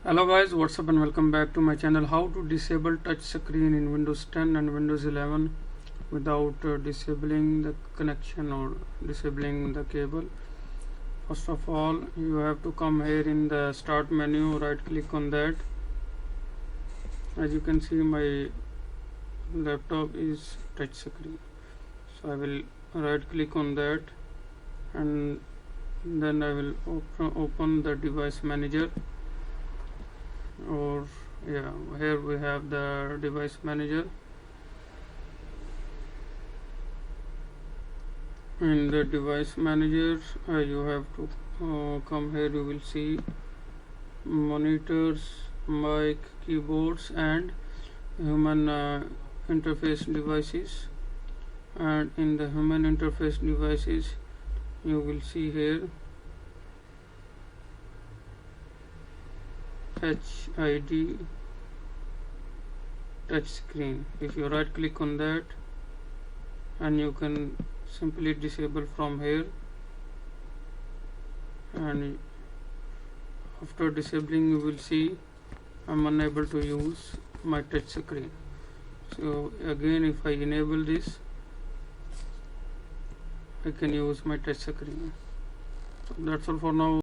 Hello guys, what's up and welcome back to my channel. How to disable touch screen in Windows 10 and Windows 11 without disabling the connection or disabling the cable. First of all, you have to come here in the start menu, right click on that. As you can see, my laptop is touch screen, so I will right click on that and then I will open the device manager. Or yeah, here we have the device manager. In the device manager, you have to come here. You will see monitors, mic, keyboards and human interface devices. And in the human interface devices, you will see here HID touch screen. If you right click on that, and you can simply disable from here, and after disabling you will see I'm unable to use my touch screen. So again, if I enable this, I can use my touch screen. So that's all for now.